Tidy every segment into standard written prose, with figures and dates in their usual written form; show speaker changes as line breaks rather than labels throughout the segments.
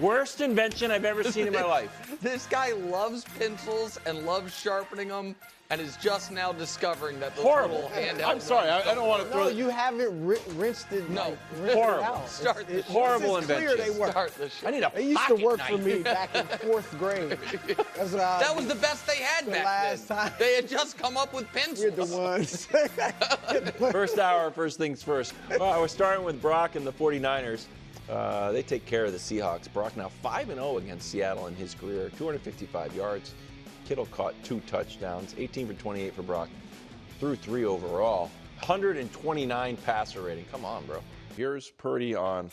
Worst invention I've ever seen in my life.
This guy loves pencils and loves sharpening them, and is just now discovering that the
Horrible.
little handheld.
I'm sorry, I don't want to throw
No, you haven't rinsed it.
No.
Like, rinsed
Horrible.
It out.
Start the show.
Horrible
It's clear
invention.
they work.
Start the show.
I need a
They used to
pocket
work
knife.
for me back in 4th grade. That's what I
That was the best they had back
last
then.
time.
They had just come up with pencils.
We're the ones.
First hour, first things first. We're starting with Brock and the 49ers. They take care of the Seahawks. Brock now 5-0 against Seattle in his career, 255 yards. Kittle caught 2 touchdowns, 18 for 28 for Brock, threw 3 overall, 129 passer rating. Come on, bro. Here's Purdy on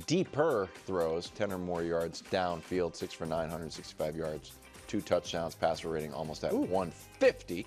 deeper throws, 10 or more yards downfield, 6 for 9, 165 yards, 2 touchdowns, passer rating almost at 150.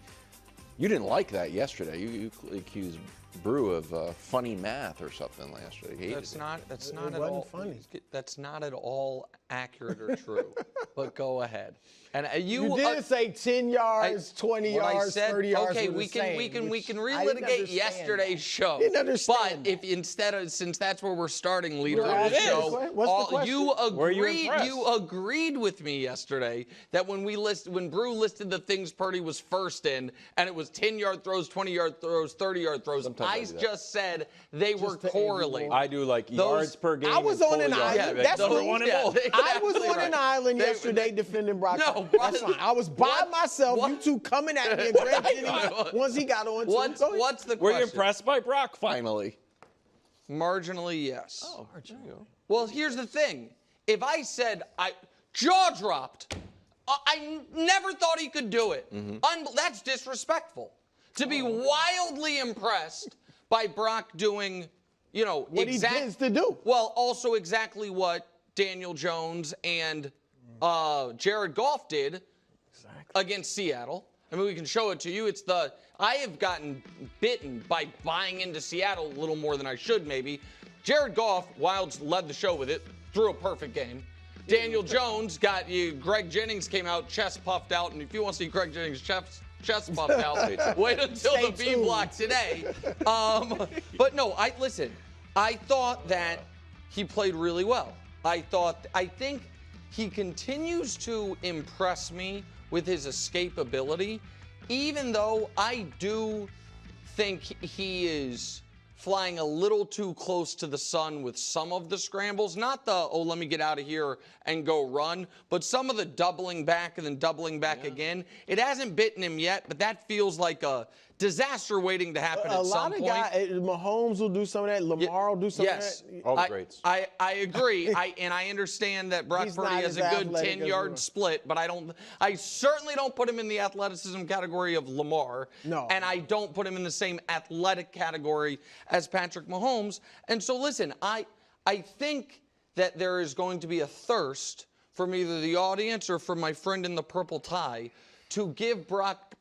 You didn't like that yesterday. You accused Brew of funny math or something yesterday.
That's not
It
at
wasn't
all
funny.
That's not at all accurate or true. But go ahead. And
You did say 10 yards, 20
what I
yards,
said,
30 yards.
okay,
were the
we
same,
can
which I didn't
relitigate
understand
yesterday's
that.
show.
Didn't understand
But if since that's where we're starting, leader
Well,
of the
it is.
show,
What's the question?
Were you
you
impressed?
agreed with me yesterday that when Brew listed the things Purdy was first in, and it was 10-yard throws, 20-yard throws, 30-yard throws, I
do that.
just said they were
to
correlated.
I do like yards per game.
I was
and
on an
total yards.
island.
Yeah,
That's
number
cool.
one and
Yeah,
all.
I was
exactly
on
right.
an island
They-
yesterday defending Brock.
No,
That's fine. I was by myself. You two coming at me and Greg Jennings once he got on.
What's the
Were
question?
you impressed by Brock finally?
Marginally, yes.
Oh, there you go.
Well, here's the thing. If I said jaw dropped, I never thought he could do it. That's disrespectful. To be wildly impressed by Brock doing,
What he tends to do.
Well, also exactly what Daniel Jones and Jared Goff did against Seattle. I mean, we can show it to you. I have gotten bitten by buying into Seattle a little more than I should, maybe. Jared Goff, Wilds led the show with it, threw a perfect game. Daniel Jones got you. Greg Jennings came out, chest puffed out, and if you want to see Greg Jennings' chest puffed out, wait until
Stay
the B
tuned.
block today. But no, I thought that he played really well. I think he continues to impress me with his escapability, even though I do think he is flying a little too close to the sun with some of the scrambles. Not the, let me get out of here and go run, but some of the doubling back and then doubling back again. It hasn't bitten him yet, but that feels like a disaster waiting to happen at some point.
A lot of guys, Mahomes will do some of that. Lamar will do some of that.
All the greats.
I agree. I understand that Brock
He's
Purdy
not
has
as
a good
athletic as
10-yard
Lamar.
split, but I certainly don't put him in the athleticism category of Lamar.
No.
And I don't put him in the same athletic category as Patrick Mahomes. And so listen, I think that there is going to be a thirst from either the audience or from my friend in the purple tie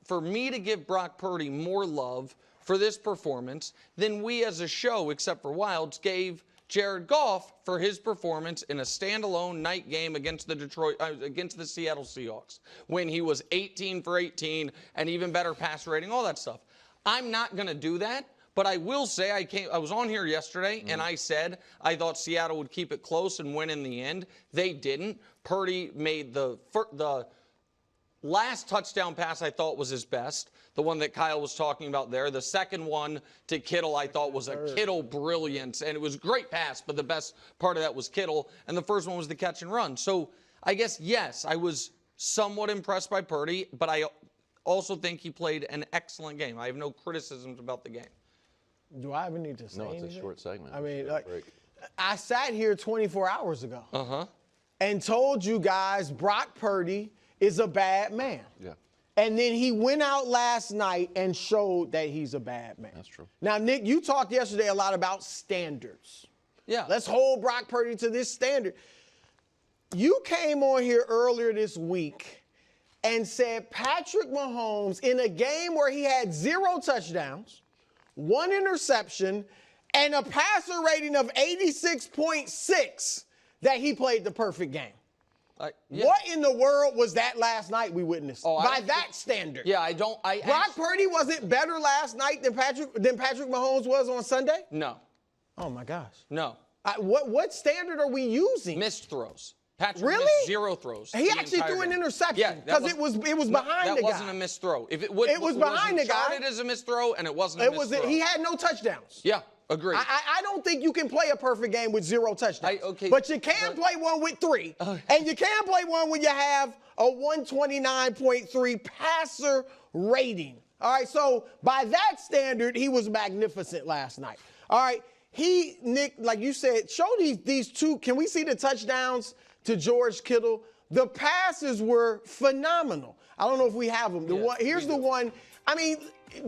for me to give Brock Purdy more love for this performance than we as a show, except for Wilds, gave Jared Goff for his performance in a standalone night game against the Seattle Seahawks when he was 18 for 18 and even better passer rating, all that stuff. I'm not going to do that. But I will say I was on here yesterday and I said I thought Seattle would keep it close and win in the end. They didn't. Purdy made the last touchdown pass I thought was his best, the one that Kyle was talking about there. The second one to Kittle I thought was a Kittle brilliance, and it was a great pass, but the best part of that was Kittle. And the first one was the catch and run. So I guess, yes, I was somewhat impressed by Purdy, but I also think he played an excellent game. I have no criticisms about the game.
Do I ever need to say
No, it's a
anything?
short segment.
I mean,
Short break.
I sat here 24 hours ago
Uh-huh.
and told you guys Brock Purdy is a bad man.
Yeah.
And then he went out last night and showed that he's a bad man.
That's true.
Now, Nick, you talked yesterday a lot about standards.
Yeah.
Let's hold Brock Purdy to this standard. You came on here earlier this week and said Patrick Mahomes, in a game where he had 0 touchdowns, 1 interception, and a passer rating of 86.6, that he played the perfect game.
Yeah.
What in the world was that last night we witnessed?
Oh,
by that standard.
Yeah,
Brock Purdy wasn't better last night than Patrick Mahomes was on Sunday?
No.
Oh my gosh.
No.
What standard are we using?
Missed throws. Patrick
Really?
missed 0 throws.
He
the
actually
entire
threw an
game.
interception
Yeah,
because it was behind the guy.
That wasn't a missed throw. If it
was behind the guy.
Charted as a missed throw, and it wasn't a
It
missed
was.
throw.
He had no touchdowns.
Yeah, agreed.
I don't think you can play a perfect game with 0 touchdowns.
Okay,
but you can play one with 3. And you can play one when you have a 129.3 passer rating. All right, so by that standard, he was magnificent last night. All right, Nick, like you said, show these two. Can we see the touchdowns to George Kittle? The passes were phenomenal. I don't know if we have them. Here's the one. I mean,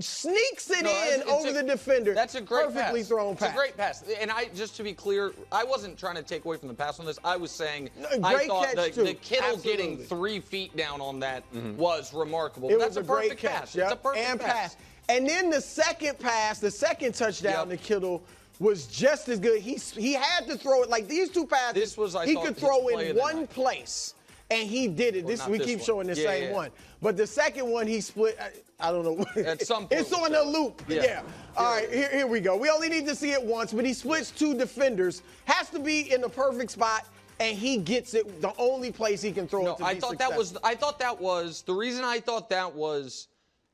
sneaks it in over the defender.
That's a great
perfectly
pass.
thrown pass.
It's a great pass. And just to be clear, I wasn't trying to take away from the pass on this. I was saying I thought the Kittle getting 3 feet down on that was remarkable.
That's a perfect pass.
It's a perfect pass.
And then the second pass, the second touchdown to Kittle was just as good. He had to throw it like these two passes. He could throw in one place. And he did it. We keep showing the same one. But the second one, he split. I don't know.
At some point.
It's on a loop. Yeah. All right, here we go. We only need to see it once, but he splits 2 defenders. Has to be in the perfect spot, and he gets it the only place he can throw it to be successful.
I thought that was the reason I thought that was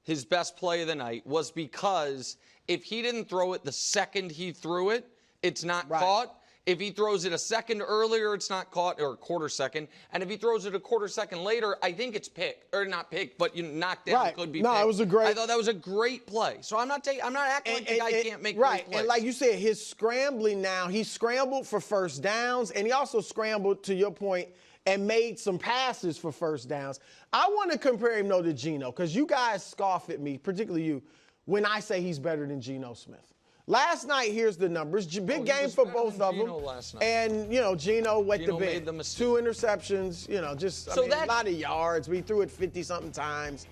his best play of the night was because if he didn't throw it the second he threw it, it's not caught. If he throws it a second earlier, it's not caught, or a quarter second. And if he throws it a quarter second later, I think it's picked, or not picked, but knocked down could be picked.
It was a great.
I thought that was a great play. So I'm not acting like the guy can't make great plays.
And like you said, his scrambling now, he scrambled for first downs, and he also scrambled, to your point, and made some passes for first downs. I want to compare him, though, to Geno, because you guys scoff at me, particularly you, when I say he's better than Geno Smith. Last night, here's the numbers. Big game for both of them. And, Geno wet the bed. 2 interceptions, a lot of yards. We threw it 50-something times.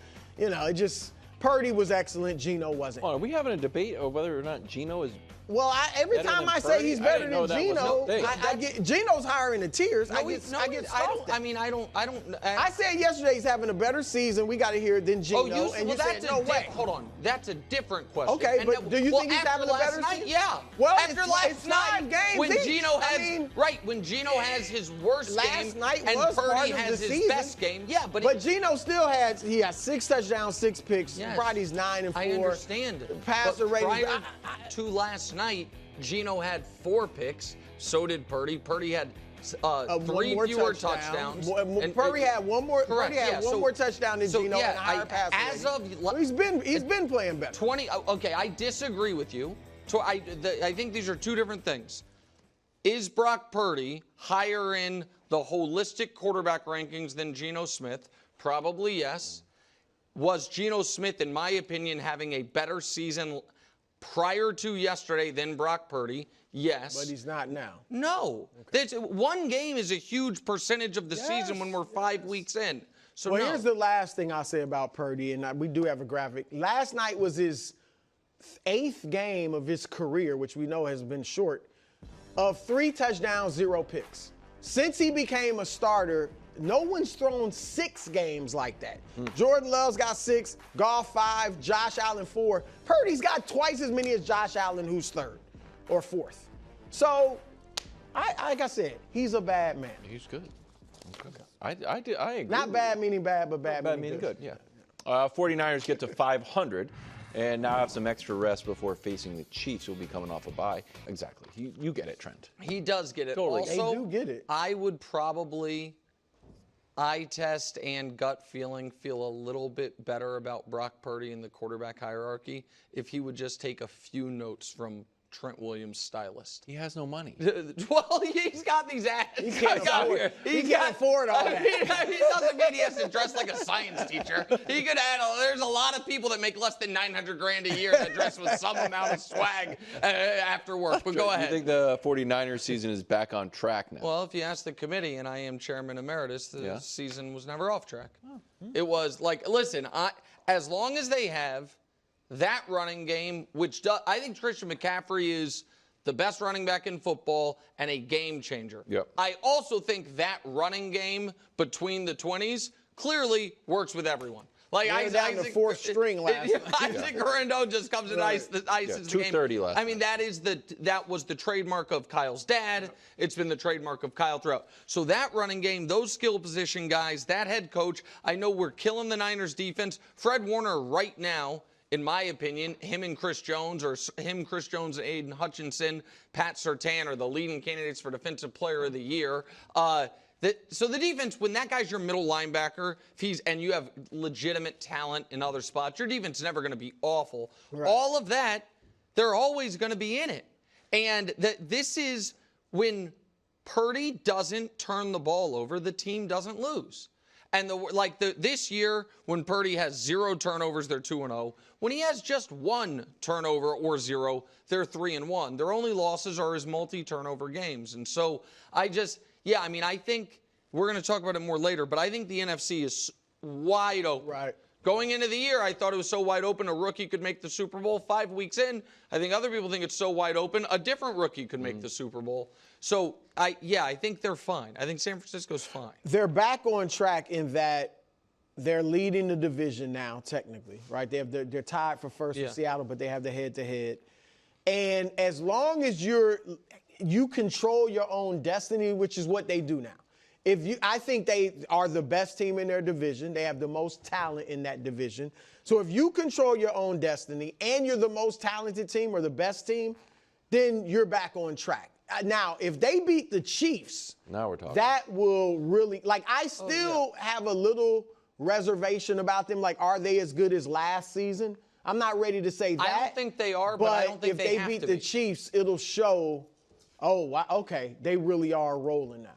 Purdy was excellent. Geno wasn't.
Are we having a debate of whether or not Geno is
Well, every time I say he's better than Geno, I get Geno's higher in the tiers. I get scoffed at. I said yesterday he's having a better season. We got to hear it than Geno, and you said no way.
Hold on, that's a different question.
Okay, but do you think he's having a better season?
Yeah.
Well,
after last night, when Geno has his worst game and Purdy has his best game,
but Geno still has 6 touchdowns, 6 picks. Brady's 9 and 4.
I understand.
Passer rating.
Prior to last night, Geno had 4 picks. So did Purdy. Purdy had 3 fewer touchdowns.
Purdy had one more. Purdy had one more touchdown than Geno and higher passer rating. He's been playing better.
Okay, I disagree with you. So I think these are 2 different things. Is Brock Purdy higher in the holistic quarterback rankings than Geno Smith? Probably yes. Was Geno Smith, in my opinion, having a better season prior to yesterday than Brock Purdy? Yes.
But he's not now.
No. Okay. One game is a huge percentage of the season when we're 5 weeks in. So
here's the last thing I'll say about Purdy, and we do have a graphic. Last night was his 8th game of his career, which we know has been short, of 3 touchdowns, 0 picks. Since he became a starter, no one's thrown 6 games like that. Jordan Love's got 6, Goff 5, Josh Allen 4. Purdy's got twice as many as Josh Allen, who's 3rd or 4th. So, like I said, he's a bad man.
He's good. Okay. I agree.
Not bad meaning bad, but bad
meaning good. Yeah. 49ers get to 500 and now have some extra rest before facing the Chiefs, who will be coming off a bye. Exactly. You get it, Trent.
He does get it.
Totally.
Also,
they do get it.
I would probably eye test and gut feeling feel a little bit better about Brock Purdy in the quarterback hierarchy if he would just take a few notes from Trent Williams' stylist.
He has no money.
Well, he's got these ads.
He can't afford all that.
He doesn't mean he has to dress like a science teacher. He could add. There's a lot of people that make less than $900,000 a year that dress with some amount of swag after work. But go ahead.
You think the 49ers season is back on track now?
Well, if you ask the committee, and I am chairman emeritus, the season was never off track. It was like, listen, as long as they have that running game, which I think Christian McCaffrey is the best running back in football and a game changer.
Yep.
I also think that running game between the 20s clearly works with everyone. Like
They were down to fourth string last night.
Isaac Rendon just comes and ices the game.
2:30 last
I mean, that was the trademark of Kyle's dad. It's been the trademark of Kyle throughout. So that running game, those skill position guys, that head coach, I know we're killing the Niners defense. Fred Warner right now, in my opinion, him and Chris Jones, or him, Chris Jones, and Aiden Hutchinson, Pat Surtain are the leading candidates for Defensive Player of the Year. So the defense, when that guy's your middle linebacker, and you have legitimate talent in other spots, your defense is never going to be awful. Right. All of that, they're always going to be in it. And this is when Purdy doesn't turn the ball over, the team doesn't lose. And this year, when Purdy has 0 turnovers, they're 2-0. When he has just 1 turnover or 0, they're 3-1. Their only losses are his multi-turnover games. And so I think we're going to talk about it more later, but I think the NFC is wide open.
Right.
Going into the year, I thought it was so wide open a rookie could make the Super Bowl. 5 weeks in, I think other people think it's so wide open a different rookie could make the Super Bowl. So, I think they're fine. I think San Francisco's fine.
They're back on track in that they're leading the division now, technically, right? They're tied for first with Seattle, but they have the head-to-head. And as long as you control your own destiny, which is what they do now. I think they are the best team in their division. They have the most talent in that division. So if you control your own destiny and you're the most talented team or the best team, then you're back on track. Now, if they beat the Chiefs,
now we're talking.
That will really, I still have a little reservation about them. Are they as good as last season? I'm not ready to say that.
I don't think they are, but I don't think they have to be.
If they beat the Chiefs, it'll show, okay, they really are rolling now.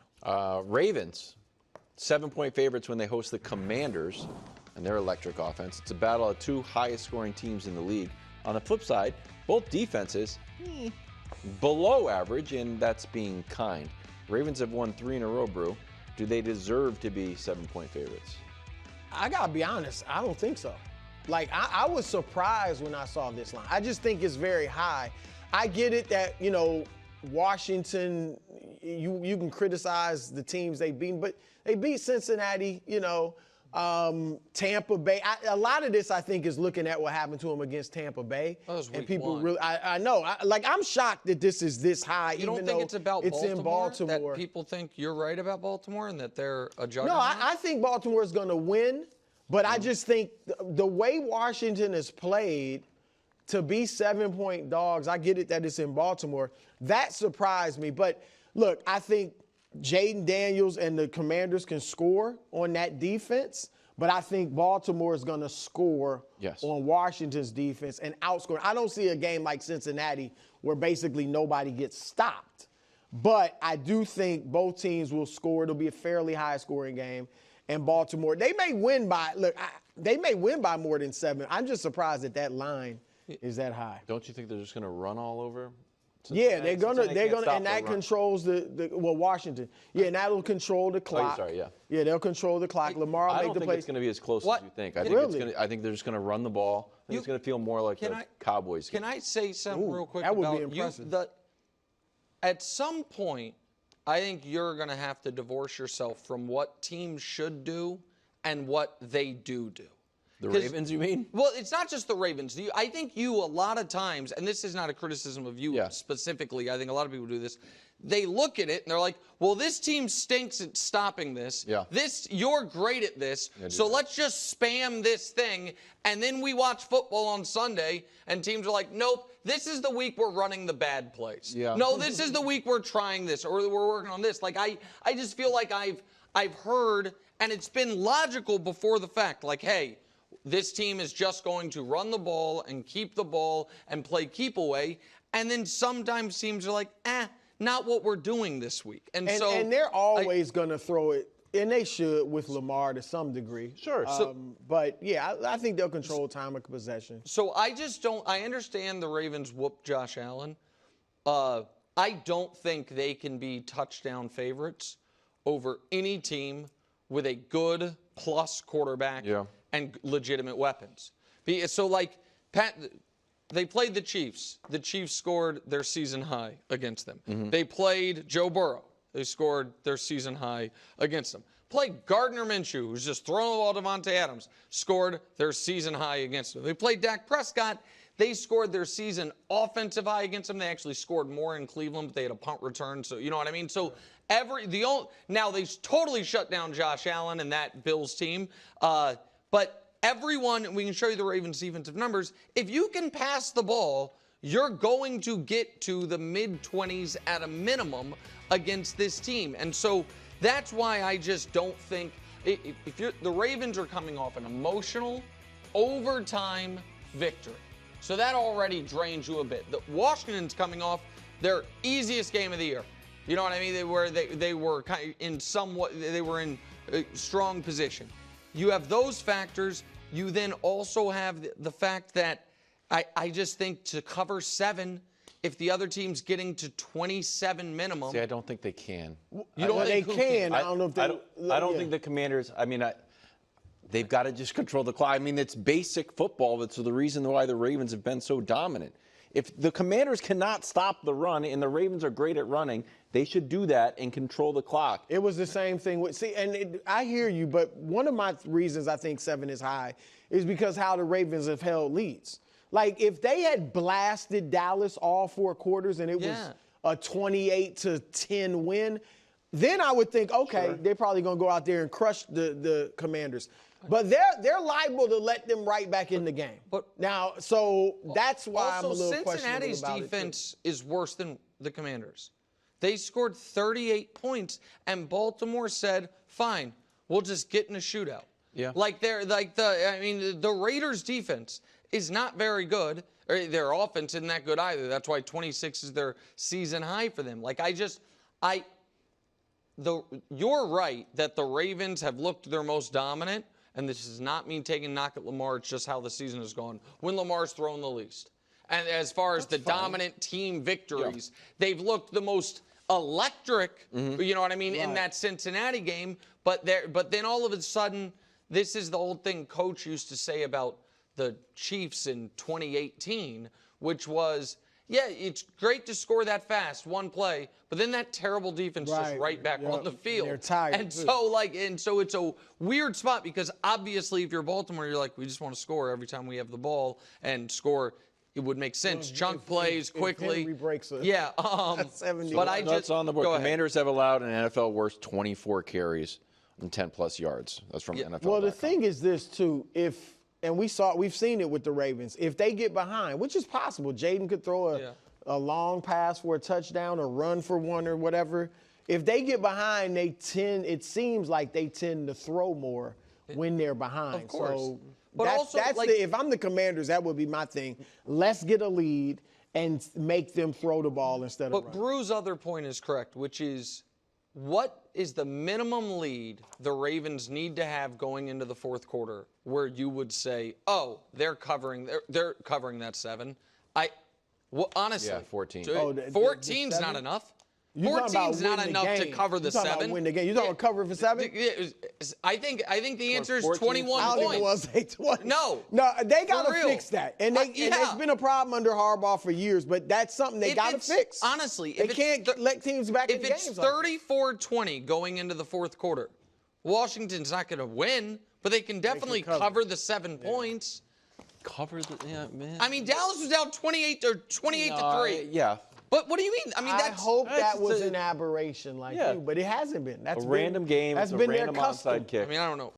Ravens, 7-point favorites when they host the Commanders and their electric offense. It's a battle of 2 highest-scoring teams in the league. On the flip side, both defenses below average, and that's being kind. Ravens have won 3 in a row, Brew. Do they deserve to be 7-point favorites?
I got to be honest, I don't think so. I was surprised when I saw this line. I just think it's very high. I get it that, Washington, you can criticize the teams they've beaten, but they beat Cincinnati, Tampa Bay. A lot of this, I think, is looking at what happened to them against Tampa Bay.
That was week
and people
1.
really, I know. I'm shocked that this is this high.
You don't think it's about
Baltimore? In Baltimore.
That people think you're right about Baltimore and that they're a juggernaut?
No, I think Baltimore is going to win, but I just think the way Washington has played, to be 7-point dogs, I get it that it's in Baltimore. That surprised me. But, look, I think Jaden Daniels and the Commanders can score on that defense, but I think Baltimore is going to score on Washington's defense and outscore. I don't see a game like Cincinnati where basically nobody gets stopped. But I do think both teams will score. It'll be a fairly high-scoring game. And Baltimore, they may win by more than 7. I'm just surprised that line is that high.
Don't you think they're just going to run all over?
Yeah, they're gonna, and that controls Washington. Yeah, and that'll control the clock.
Oh, sorry, yeah.
Yeah, they'll control the clock. Lamar will make the play.
I don't think it's going to be as close as you think. I think they're just going to run the ball. I think it's going to feel more like the Cowboys game.
Can I say something real quick
that would
about
be impressive.
At some point, I think you're going to have to divorce yourself from what teams should do and what they do.
The Ravens, you mean?
Well, it's not just the Ravens. I think a lot of times, and this is not a criticism of you specifically, I think a lot of people do this, they look at it and they're like, well, this team stinks at stopping this.
Yeah.
You're great at this, so let's just spam this thing. And then we watch football on Sunday, and teams are like, nope, this is the week we're running the bad plays.
Yeah.
No, this is the week we're trying this, or we're working on this. I just feel like I've heard, and it's been logical before the fact, hey, this team is just going to run the ball and keep the ball and play keep away. And then sometimes teams are like, not what we're doing this week. And
they're always going to throw it, and they should with Lamar to some degree.
Sure.
But, yeah, I think they'll control time of possession.
So I understand the Ravens whooped Josh Allen. I don't think they can be touchdown favorites over any team with a good plus quarterback.
Yeah.
And legitimate weapons. So, they played the Chiefs. The Chiefs scored their season high against them. Mm-hmm. They played Joe Burrow. They scored their season high against them. Played Gardner Minshew, who's just throwing the ball to Devontae Adams, scored their season high against them. They played Dak Prescott. They scored their season offensive high against them. They actually scored more in Cleveland, but they had a punt return. So, you know what I mean? So, now they totally shut down Josh Allen and that Bills team. But everyone, we can show you the Ravens' defensive numbers. If you can pass the ball, you're going to get to the mid-20s at a minimum against this team. And so that's why I just don't think the Ravens are coming off an emotional overtime victory. So that already drains you a bit. The Washington's coming off their easiest game of the year. You know what I mean? They were kind of in somewhat, they were in a strong position. You have those factors. You then also have the fact that I just think to cover 7, if the other team's getting to 27 minimum.
See, I don't think they can.
You don't think they can. I don't know if they.
I don't think the Commanders. I mean, they've got to just control the clock. I mean, it's basic football. That's the reason why the Ravens have been so dominant. If the Commanders cannot stop the run and the Ravens are great at running, they should do that and control the clock.
It was the same thing with, I hear you, but one of my reasons I think 7 is high is because how the Ravens have held leads. Like, if they had blasted Dallas all 4 quarters and it was a 28-10 win, then I would think, okay, they're probably going to go out there and crush the Commanders. But they're liable to let them right back in the game. But now, so that's why I'm a little questionable about it.
Cincinnati's defense is worse than the Commanders. They scored 38 points, and Baltimore said, "Fine, we'll just get in a shootout."
Yeah.
The Raiders' defense is not very good. Or their offense isn't that good either. That's why 26 is their season high for them. You're right that the Ravens have looked their most dominant. And this does not mean taking a knock at Lamar. It's just how the season has gone. When Lamar's thrown the least. And as far as dominant team victories, they've looked the most electric, you know what I mean, in that Cincinnati game. But then all of a sudden, this is the old thing Coach used to say about the Chiefs in 2018, which was, yeah, it's great to score that fast, one play, but then that terrible defense just right back on the field.
They're tired.
And so it's a weird spot because obviously if you're Baltimore, you're like, we just want to score every time we have the ball and score. It would make sense. Chunk plays quickly.
Henry breaks a
70. But
that's on the board. Commanders have allowed an NFL worst 24 carries and 10+ yards. That's from NFL.
Well, the thing is this too. We've seen it with the Ravens. If they get behind, which is possible, Jaden could throw a long pass for a touchdown or run for one or whatever. If they get behind, it seems like they tend to throw more when they're behind.
Of course.
So
but
if I'm the Commanders, that would be my thing. Let's get a lead and make them throw the ball instead of running.
But Brew's other point is correct, which is what is the minimum lead the Ravens need to have going into the fourth quarter where you would say, oh, they're covering that 7? Honestly.
Yeah, 14.
14's not enough. 14's not enough to cover the 7.
About win the game. You talking about cover for 7?
I think the answer is 21
I don't
points.
even want to say 20.
No,
they got to fix that. And it's been a problem under Harbaugh for years, but that's something they got to fix.
Honestly,
they can't let teams back in games.
If it's 34-20 going into the fourth quarter, Washington's not going to win, but they can definitely cover the 7 points.
Man.
I mean, Dallas was down 28 to 3.
Yeah.
But what do you mean? I mean,
I hope that was an aberration you, but it hasn't been. That's
a random game.
That's
been
been
a random
their custom.
onside kick.
I mean, I don't know.